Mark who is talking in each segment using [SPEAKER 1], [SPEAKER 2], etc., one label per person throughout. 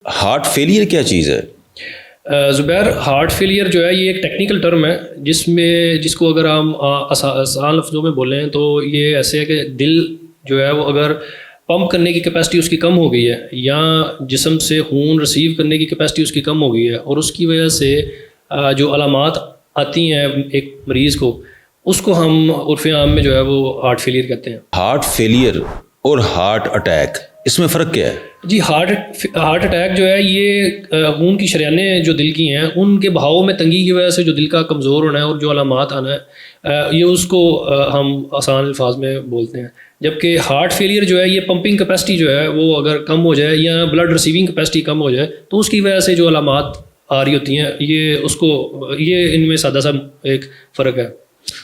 [SPEAKER 1] Heart failure کیا چیز ہے؟
[SPEAKER 2] زبیر، ہارٹ فیلئر جو ہے یہ ایک ٹیکنیکل ٹرم ہے جس کو اگر ہم آسان لفظوں میں بولیں تو یہ ایسے ہے کہ دل جو ہے وہ اگر پمپ کرنے کی کیپیسٹی اس کی کم ہو گئی ہے یا جسم سے خون ریسیو کرنے کی کیپیسٹی اس کی کم ہو گئی ہے، اور اس کی وجہ سے جو علامات آتی ہیں ایک مریض کو، اس کو ہم عرف عام میں جو ہے وہ ہارٹ فیلئر کہتے ہیں۔
[SPEAKER 1] ہارٹ فیلئر اور ہارٹ اٹیک، اس میں فرق کیا ہے؟
[SPEAKER 2] جی، ہارٹ اٹیک جو ہے یہ خون کی شریانیں جو دل کی ہیں ان کے بہاؤ میں تنگی کی وجہ سے جو دل کا کمزور ہونا ہے اور جو علامات آنا ہے یہ اس کو ہم آسان الفاظ میں بولتے ہیں، جبکہ ہارٹ فیلئر جو ہے یہ پمپنگ کیپیسٹی جو ہے وہ اگر کم ہو جائے یا بلڈ ریسیونگ کیپیسٹی کم ہو جائے تو اس کی وجہ سے جو علامات آ رہی ہوتی ہیں یہ ان میں سادہ سا ایک فرق ہے۔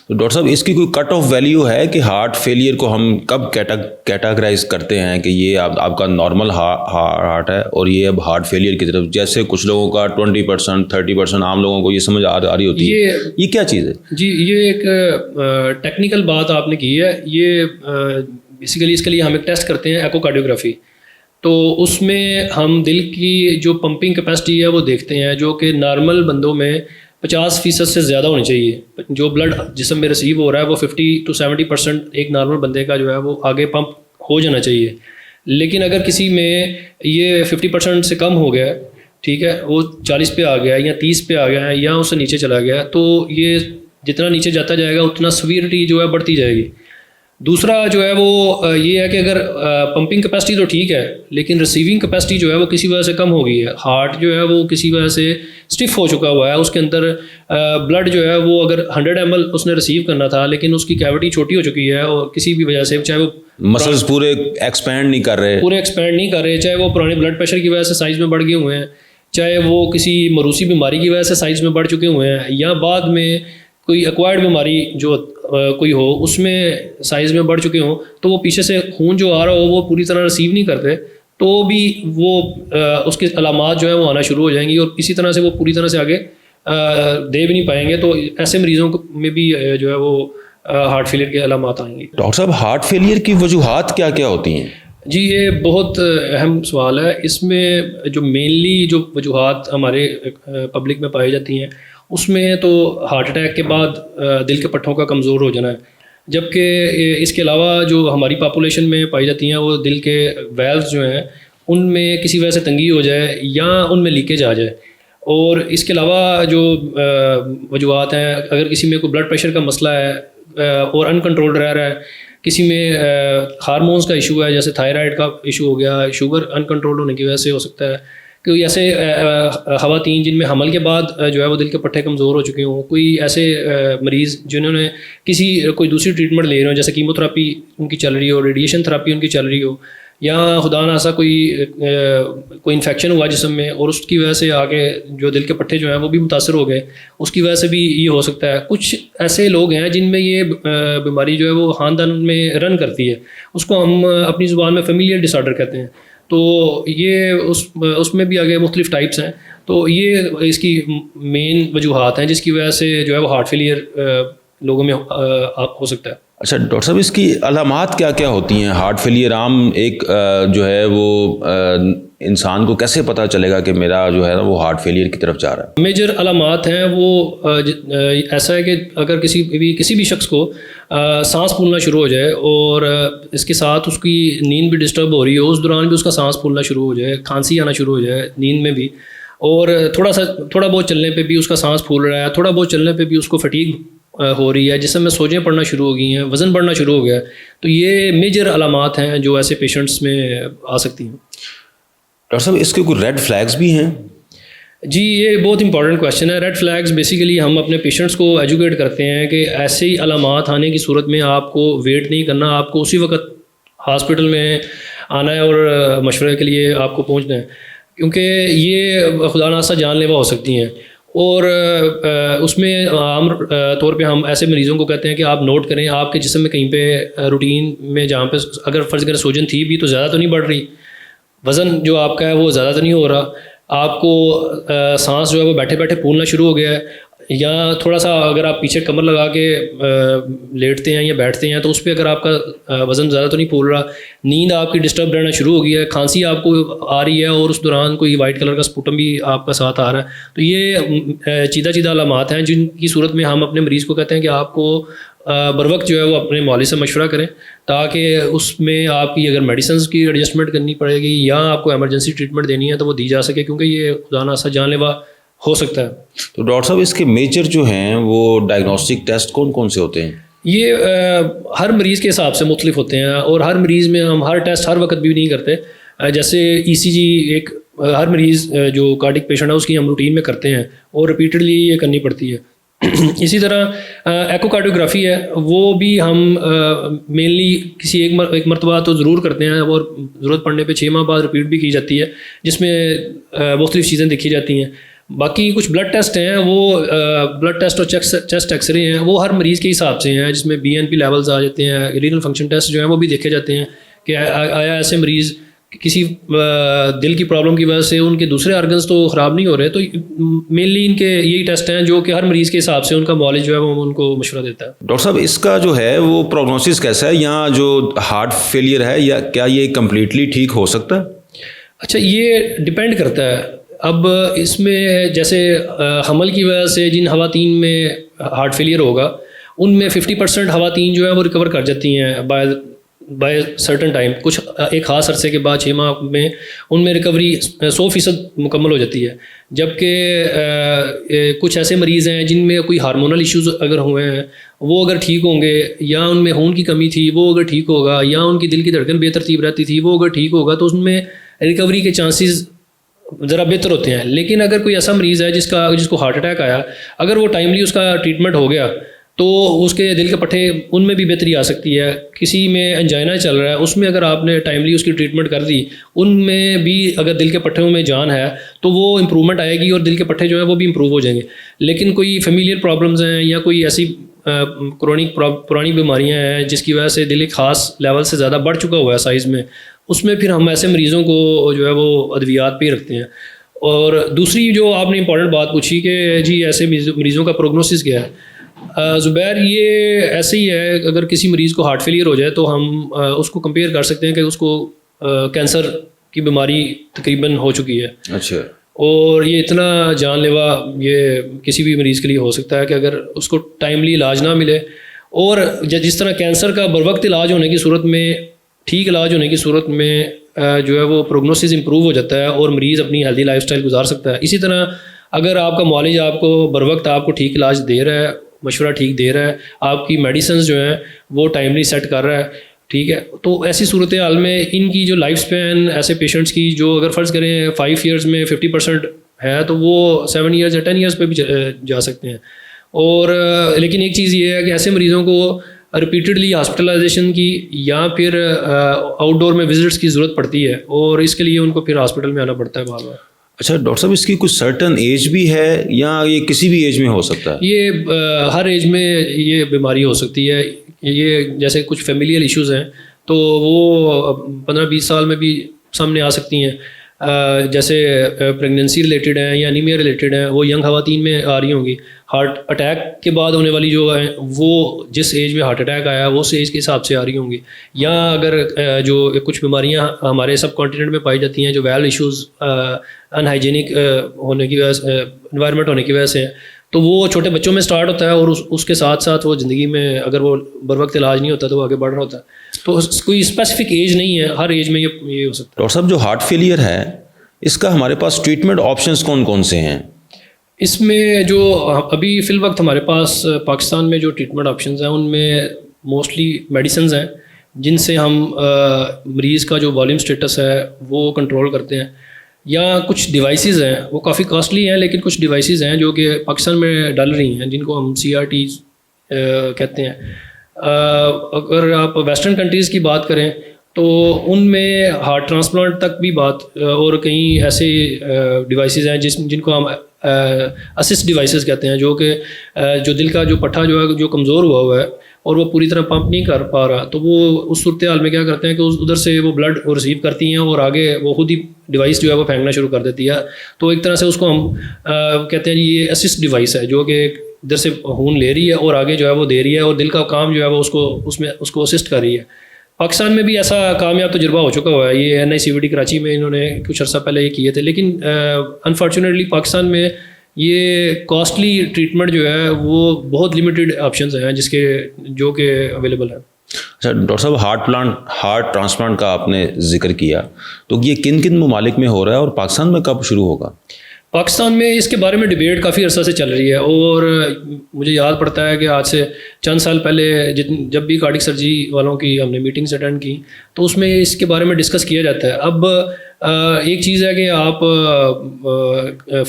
[SPEAKER 1] تو ڈاکٹر صاحب اس کی کوئی کٹ آف ویلیو ہے کہ ہارٹ فیلئر کو ہم کب کیٹاگرائز کرتے ہیں کہ یہ آپ کا نارمل ہارٹ ہے اور یہ اب ہارٹ فیلئر کی طرف، جیسے کچھ لوگوں کا 20%، 30%، عام لوگوں کو یہ سمجھ آ رہی ہوتی ہے، یہ کیا چیز ہے؟
[SPEAKER 2] جی، یہ ایک ٹیکنیکل بات آپ نے کی ہے۔ یہ بیسیکلی اس کے لیے ہم ایک ٹیسٹ کرتے ہیں ایکو کارڈیوگرافی، تو اس میں ہم دل کی جو پمپنگ کیپیسٹی ہے وہ دیکھتے ہیں، جو کہ نارمل بندوں میں 50% سے زیادہ ہونی چاہیے۔ جو بلڈ جسم میں ریسیو ہو رہا ہے وہ 50 to 70% ایک نارمل بندے کا جو ہے وہ آگے پمپ ہو جانا چاہیے، لیکن اگر کسی میں یہ 50% سے کم ہو گیا، ٹھیک ہے، وہ 40 پہ آ گیا یا 30 پہ آ گیا یا اس سے نیچے چلا گیا، تو یہ جتنا نیچے جاتا جائے گا اتنا سیویرٹی جو ہے بڑھتی جائے گی۔ دوسرا جو ہے وہ یہ ہے کہ اگر پمپنگ کیپیسٹی تو ٹھیک ہے لیکن ریسیونگ کیپیسٹی جو ہے وہ کسی وجہ سے کم ہو گئی ہے، ہارٹ جو ہے وہ کسی وجہ سے اسٹف ہو چکا ہوا ہے، اس کے اندر بلڈ جو ہے وہ اگر 100 ml اس نے ریسیو کرنا تھا لیکن اس کی کیوٹی چھوٹی ہو چکی ہے اور کسی بھی وجہ سے، چاہے وہ
[SPEAKER 1] مسلز پورے ایکسپینڈ نہیں کر رہے، چاہے وہ پرانے بلڈ پریشر کی وجہ سے سائز میں بڑھ گئے ہوئے ہیں، چاہے وہ کسی موروثی بیماری کی وجہ سے سائز میں بڑھ چکے ہوئے ہیں، یا بعد میں کوئی ایکوائرڈ بیماری جو کوئی ہو اس میں سائز میں بڑھ چکے ہوں، تو وہ پیچھے سے خون جو آ رہا ہو وہ پوری طرح ریسیو نہیں کرتے، تو بھی وہ اس کے علامات جو ہیں وہ آنا شروع ہو جائیں گی اور اسی طرح سے وہ پوری طرح سے آگے دے بھی نہیں پائیں گے، تو ایسے مریضوں میں بھی جو ہے وہ ہارٹ فیلئر کے علامات آئیں گے۔ ڈاکٹر صاحب ہارٹ فیلئر کی وجوہات کیا کیا ہوتی ہیں؟
[SPEAKER 2] جی، یہ بہت اہم سوال ہے۔ اس میں جو مینلی جو وجوہات ہمارے پبلک میں پائی جاتی ہیں اس میں تو ہارٹ اٹیک کے بعد دل کے پٹھوں کا کمزور ہو جانا ہے، جبکہ اس کے علاوہ جو ہماری پاپولیشن میں پائی جاتی ہیں وہ دل کے ویلوز جو ہیں ان میں کسی وجہ سے تنگی ہو جائے یا ان میں لیکیج آ جائے، اور اس کے علاوہ جو وجوہات ہیں، اگر کسی میں کوئی بلڈ پریشر کا مسئلہ ہے اور ان کنٹرول رہ رہا ہے، کسی میں ہارمونز کا ایشو ہے جیسے تھائرائڈ کا ایشو ہو گیا، شوگر ان کنٹرول ہونے کی وجہ سے ہو سکتا ہے، کوئی ایسے خواتین جن میں حمل کے بعد جو ہے وہ دل کے پٹھے کمزور ہو چکے ہوں، کوئی ایسے مریض جنہوں نے کوئی دوسری ٹریٹمنٹ لے رہے ہوں جیسے کیمو تھراپی ان کی چل رہی ہو، ریڈیشن تھراپی ان کی چل رہی ہو، یا خدا نخواستہ کوئی انفیکشن ہوا جسم میں اور اس کی وجہ سے آگے جو دل کے پٹھے جو ہیں وہ بھی متاثر ہو گئے، اس کی وجہ سے بھی یہ ہو سکتا ہے۔ کچھ ایسے لوگ ہیں جن میں یہ بیماری جو ہے وہ خاندان میں رن کرتی ہے، اس کو ہم اپنی زبان میں فیملیل ڈس آرڈر کہتے ہیں، تو یہ اس میں بھی آگے مختلف ٹائپس ہیں، تو یہ اس کی مین وجوہات ہیں جس کی وجہ سے جو ہے وہ ہارٹ فیلئر لوگوں میں ہو سکتا ہے۔
[SPEAKER 1] اچھا ڈاکٹر صاحب، اس کی علامات کیا کیا ہوتی ہیں؟ ہارٹ فیلئر عام ایک جو ہے وہ انسان کو کیسے پتہ چلے گا کہ میرا جو ہے نا وہ ہارٹ فیلئر کی طرف جا رہا ہے؟
[SPEAKER 2] میجر علامات ہیں وہ ایسا ہے کہ اگر کسی بھی شخص کو سانس پھولنا شروع ہو جائے اور اس کے ساتھ اس کی نیند بھی ڈسٹرب ہو رہی ہو، اس دوران بھی اس کا سانس پھولنا شروع ہو جائے، کھانسی آنا شروع ہو جائے نیند میں بھی، اور تھوڑا بہت چلنے پہ بھی اس کا سانس پھول رہا ہے، تھوڑا بہت چلنے پہ بھی اس کو فٹیگ ہو رہی ہے، جسم میں سوجیں پڑنا شروع ہو گئی ہیں، وزن بڑھنا شروع ہو گیا ہے، تو یہ میجر علامات ہیں جو ایسے پیشنٹس میں آ سکتی ہیں۔
[SPEAKER 1] ڈاکٹر صاحب اس کے کوئی ریڈ فلیگز بھی ہیں؟
[SPEAKER 2] جی، یہ بہت امپورٹنٹ کویشچن ہے۔ ریڈ فلیگز بیسیکلی ہم اپنے پیشنٹس کو ایجوکیٹ کرتے ہیں کہ ایسی علامات آنے کی صورت میں آپ کو ویٹ نہیں کرنا، آپ کو اسی وقت ہاسپٹل میں آنا ہے اور مشورے کے لیے آپ کو پہنچنا ہے، کیونکہ یہ خدا نخواستہ جان لیوا ہو سکتی ہیں، اور اس میں عام طور پہ ہم ایسے مریضوں کو کہتے ہیں کہ آپ نوٹ کریں آپ کے جسم میں کہیں پہ روٹین میں جہاں پہ اگر فرض کریں سوجن تھی بھی تو زیادہ تو نہیں بڑھ رہی، وزن جو آپ کا ہے وہ زیادہ تو نہیں ہو رہا، آپ کو سانس جو ہے وہ بیٹھے بیٹھے پھولنا شروع ہو گیا ہے،
[SPEAKER 1] یا تھوڑا سا اگر آپ پیچھے کمر لگا کے لیٹتے ہیں یا بیٹھتے ہیں تو اس پہ اگر آپ کا وزن زیادہ تو نہیں پھول رہا, نیند آپ کی ڈسٹرب رہنا شروع ہو گئی ہے, کھانسی آپ کو آ رہی ہے اور اس دوران کوئی وائٹ کلر کا سپوٹم بھی آپ کا ساتھ آ رہا ہے, تو یہ چیدہ علامات ہیں جن کی صورت میں ہم اپنے مریض کو کہتے ہیں کہ آپ کو بر وقت جو ہے وہ اپنے معالج سے مشورہ کریں, تاکہ اس میں آپ کی اگر میڈیسنز کی ایڈجسٹمنٹ کرنی پڑے گی یا آپ کو ایمرجنسی ٹریٹمنٹ دینی ہے تو وہ دی جا سکے, کیونکہ یہ خدا نخواستہ جان لیوا ہو سکتا ہے.
[SPEAKER 3] تو ڈاکٹر صاحب اس کے میجر جو ہیں وہ ڈائگنوسٹک ٹیسٹ کون کون سے ہوتے ہیں؟
[SPEAKER 1] یہ ہر مریض کے حساب سے مختلف ہوتے ہیں اور ہر مریض میں ہم ہر ٹیسٹ ہر وقت بھی نہیں کرتے. جیسے ECG ایک ہر مریض جو کارڈک پیشنٹ ہے اس کی ہم روٹین میں کرتے ہیں اور ریپیٹڈلی یہ کرنی پڑتی ہے. اسی طرح ایکوکارڈیوگرافی ہے, وہ بھی ہم مینلی کسی ایک مرتبہ تو ضرور کرتے ہیں اور ضرورت پڑنے پہ 6 ماہ بعد ریپیٹ بھی کی جاتی ہے, جس میں مختلف چیزیں دیکھی جاتی ہیں. باقی کچھ بلڈ ٹیسٹ ہیں, وہ بلڈ ٹیسٹ اور چیسٹ ایکس رے ہیں, وہ ہر مریض کے حساب سے ہیں, جس میں BNP لیولز آ جاتے ہیں. رینل فنکشن ٹیسٹ جو ہیں وہ بھی دیکھے جاتے ہیں کہ آیا ایسے مریض کسی دل کی پرابلم کی وجہ سے ان کے دوسرے آرگنز تو خراب نہیں ہو رہے. تو مینلی ان کے یہی ٹیسٹ ہیں جو کہ ہر مریض کے حساب سے ان کا معالج جو ہے وہ ان کو مشورہ دیتا ہے.
[SPEAKER 3] ڈاکٹر صاحب اس کا جو ہے وہ پروگنوسس کیسا ہے, یا جو ہارٹ فیلئر ہے یا کیا یہ کمپلیٹلی ٹھیک ہو سکتا ہے؟
[SPEAKER 1] اچھا, یہ ڈپینڈ کرتا ہے. اب اس میں جیسے حمل کی وجہ سے جن خواتین میں ہارٹ فیلئر ہوگا ان میں 50% خواتین جو ہے وہ ریکور کر جاتی ہیں بائی سرٹن ٹائم. کچھ ایک خاص عرصے کے بعد 6 ماہ میں ان میں ریکوری 100% مکمل ہو جاتی ہے. جبکہ کچھ ایسے مریض ہیں جن میں کوئی ہارمونل ایشوز اگر ہوئے ہیں وہ اگر ٹھیک ہوں گے, یا ان میں خون کی کمی تھی وہ اگر ٹھیک ہوگا, یا ان کی دل کی دھڑکن بے ترتیب رہتی تھی وہ اگر ٹھیک ہوگا, تو اس میں ریکوری کے چانسز ذرا بہتر ہوتے ہیں. لیکن اگر کوئی ایسا مریض ہے جس کو ہارٹ اٹیک آیا, اگر وہ ٹائملی اس کا ٹریٹمنٹ ہو گیا تو اس کے دل کے پٹھے ان میں بھی بہتری آ سکتی ہے. کسی میں انجائنا چل رہا ہے, اس میں اگر آپ نے ٹائملی اس کی ٹریٹمنٹ کر دی, ان میں بھی اگر دل کے پٹھوں میں جان ہے تو وہ امپرومنٹ آئے گی اور دل کے پٹھے جو ہیں وہ بھی امپروو ہو جائیں گے. لیکن کوئی فیملیئر پرابلمز ہیں یا کوئی ایسی پرانی بیماریاں ہیں جس کی وجہ سے دل ایک خاص لیول سے زیادہ بڑھ چکا ہوا ہے سائز میں, اس میں پھر ہم ایسے مریضوں کو جو ہے وہ ادویات پہ رکھتے ہیں. اور دوسری جو آپ نے امپورٹنٹ بات پوچھی کہ جی ایسے مریضوں کا پروگنوسس کیا ہے, زبیر یہ ایسے ہی ہے. اگر کسی مریض کو ہارٹ فیلئر ہو جائے تو ہم اس کو کمپیئر کر سکتے ہیں کہ اس کو کینسر کی بیماری تقریباً ہو چکی ہے.
[SPEAKER 3] اچھا,
[SPEAKER 1] اور یہ اتنا جان لیوا یہ کسی بھی مریض کے لیے ہو سکتا ہے کہ اگر اس کو ٹائملی علاج نہ ملے, اور جس طرح کینسر کا بر وقت علاج ہونے کی صورت میں, ٹھیک علاج ہونے کی صورت میں جو ہے وہ پروگنوسس امپروو ہو جاتا ہے اور مریض اپنی ہیلدی لائف سٹائل گزار سکتا ہے. اسی طرح اگر آپ کا معالج آپ کو بر وقت آپ کو ٹھیک علاج دے رہا ہے, مشورہ ٹھیک دے رہا ہے, آپ کی میڈیسنز جو ہیں وہ ٹائملی سیٹ کر رہا ہے, ٹھیک ہے, تو ایسی صورتحال میں ان کی جو لائف سپین ایسے پیشنٹس کی جو اگر فرض کریں 5 ایئرز میں 50% ہے تو وہ 7 ایئرز یا 10 ایئرز پہ بھی جا سکتے ہیں. اور لیکن ایک چیز یہ ہے کہ ایسے مریضوں کو ریپیٹڈلی ہاسپٹلائزیشن کی یا پھر آؤٹ ڈور میں وزٹس کی ضرورت پڑتی ہے, اور اس کے لیے ان کو پھر ہاسپٹل میں آنا پڑتا ہے بار بار.
[SPEAKER 3] اچھا ڈاکٹر صاحب, اس کی کچھ سرٹن ایج بھی ہے یا یہ کسی بھی ایج میں ہو سکتا ہے؟
[SPEAKER 1] یہ ہر ایج میں یہ بیماری ہو سکتی ہے. یہ جیسے کچھ فیملیئر ایشوز ہیں تو وہ 15-20 سال میں بھی سامنے آ سکتی ہیں. جیسے پریگننسی ریلیٹڈ ہیں یا انیمیا ریلیٹڈ ہیں, وہ ینگ خواتین میں آ رہی ہوں گی. ہارٹ اٹیک کے بعد ہونے والی جو ہیں وہ جس ایج میں ہارٹ اٹیک آیا وہ اس ایج کے حساب سے آ رہی ہوں گی. یا اگر جو کچھ بیماریاں ہمارے سب کانٹیننٹ میں پائی جاتی ہیں جو ویل ایشوز ان ہائیجینک ہونے کی وجہ سے, انوائرمنٹ ہونے کی وجہ سے, تو وہ چھوٹے بچوں میں سٹارٹ ہوتا ہے اور اس کے ساتھ ساتھ وہ زندگی میں اگر وہ بر وقت علاج نہیں ہوتا تو وہ آگے بڑھ رہا ہوتا ہے. تو کوئی اسپیسیفک ایج نہیں ہے, ہر ایج میں یہ ہو سکتا ہے.
[SPEAKER 3] ڈاکٹر صاحب جو ہارٹ فیلئر ہے اس کا ہمارے پاس ٹریٹمنٹ آپشنس کون کون سے ہیں؟
[SPEAKER 1] اس میں جو ابھی فی الوقت ہمارے پاس پاکستان میں جو ٹریٹمنٹ آپشنز ہیں ان میں موسٹلی میڈیسنز ہیں جن سے ہم مریض کا جو والیوم سٹیٹس ہے وہ کنٹرول کرتے ہیں, یا کچھ ڈیوائسز ہیں وہ کافی کاسٹلی ہیں لیکن کچھ ڈیوائسز ہیں جو کہ پاکستان میں ڈل رہی ہیں جن کو ہم CRT کہتے ہیں. اگر آپ ویسٹرن کنٹریز کی بات کریں تو ان میں ہارٹ ٹرانسپلانٹ تک بھی بات, اور کئی ایسے ڈیوائسز ہیں جن کو ہم اسسٹ ڈیوائسز کہتے ہیں, جو کہ جو دل کا جو پٹھا جو ہے جو کمزور ہوا ہے اور وہ پوری طرح پمپ نہیں کر پا رہا تو وہ اس صورتحال میں کیا کرتے ہیں کہ ادھر سے وہ بلڈ وہ ریسیو کرتی ہیں اور آگے وہ خود ہی ڈیوائس جو ہے وہ پھینکنا شروع کر دیتی ہے. تو ایک طرح سے اس کو ہم کہتے ہیں جی یہ اسسٹ ڈیوائس ہے جو کہ ادھر سے خون لے رہی ہے اور آگے جو ہے وہ دے رہی ہے اور دل کا کام جو ہے وہ اس کو اسسٹ کر رہی ہے. پاکستان میں بھی ایسا کامیاب تجربہ ہو چکا ہوا ہے. یہ NICVT کراچی میں انہوں نے کچھ عرصہ پہلے یہ کیے تھے, لیکن انفارچونیٹلی پاکستان میں یہ کاسٹلی ٹریٹمنٹ جو ہے وہ بہت لمیٹڈ آپشنز ہیں جو کہ اویلیبل ہیں.
[SPEAKER 3] اچھا ڈاکٹر صاحب, ہارٹ ٹرانسپلانٹ کا آپ نے ذکر کیا, تو یہ کن کن ممالک میں ہو رہا ہے اور پاکستان میں کب شروع ہوگا؟
[SPEAKER 1] پاکستان میں اس کے بارے میں ڈیبیٹ کافی عرصہ سے چل رہی ہے اور مجھے یاد پڑتا ہے کہ آج سے چند سال پہلے جب بھی کارڈک سرجری والوں کی ہم نے میٹنگس اٹینڈ کی تو اس میں اس کے بارے میں ڈسکس کیا جاتا ہے. اب ایک چیز ہے کہ آپ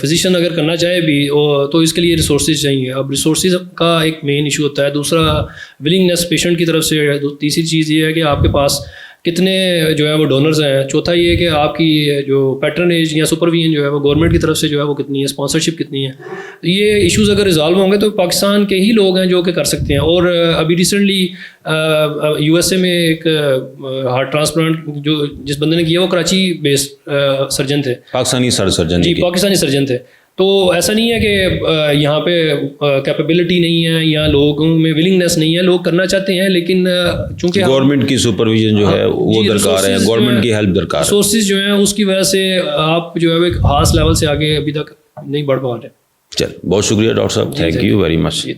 [SPEAKER 1] فزیشین اگر کرنا چاہے بھی تو اس کے لیے ریسورسز چاہیے. اب ریسورسز کا ایک مین ایشو ہوتا ہے. دوسرا ولنگنیس پیشنٹ کی طرف سے. تیسری چیز یہ ہے کہ آپ کے پاس کتنے جو ہے وہ ڈونرز ہیں. چوتھا یہ کہ آپ کی جو پیٹرنیج یا سپرویژن جو ہے وہ گورنمنٹ کی طرف سے جو ہے وہ کتنی ہے, اسپانسرشپ کتنی ہے. یہ ایشوز اگر ریزالو ہوں گے تو پاکستان کے ہی لوگ ہیں جو کہ کر سکتے ہیں. اور ابھی ریسنٹلی USA میں ایک ہارٹ ٹرانسپلانٹ جس بندے نے کیا وہ کراچی بیسڈ سرجن تھے,
[SPEAKER 3] پاکستانی سرجن.
[SPEAKER 1] جی پاکستانی سرجن تھے. تو ایسا نہیں ہے کہ یہاں پہ کیپیبلٹی نہیں ہے یا لوگوں میں ولنگنیس نہیں ہے, لوگ کرنا چاہتے ہیں لیکن چونکہ
[SPEAKER 3] گورنمنٹ کی سپرویژن جو ہے وہ درکار ہے, گورنمنٹ کی ہیلپ درکار ہے.
[SPEAKER 1] ریسورسز جو ہیں اس کی وجہ سے آپ جو ہے ایک خاص لیول سے آگے ابھی تک نہیں بڑھ پا رہے.
[SPEAKER 3] چل بہت شکریہ ڈاکٹر صاحب, تھینک یو ویری مچ.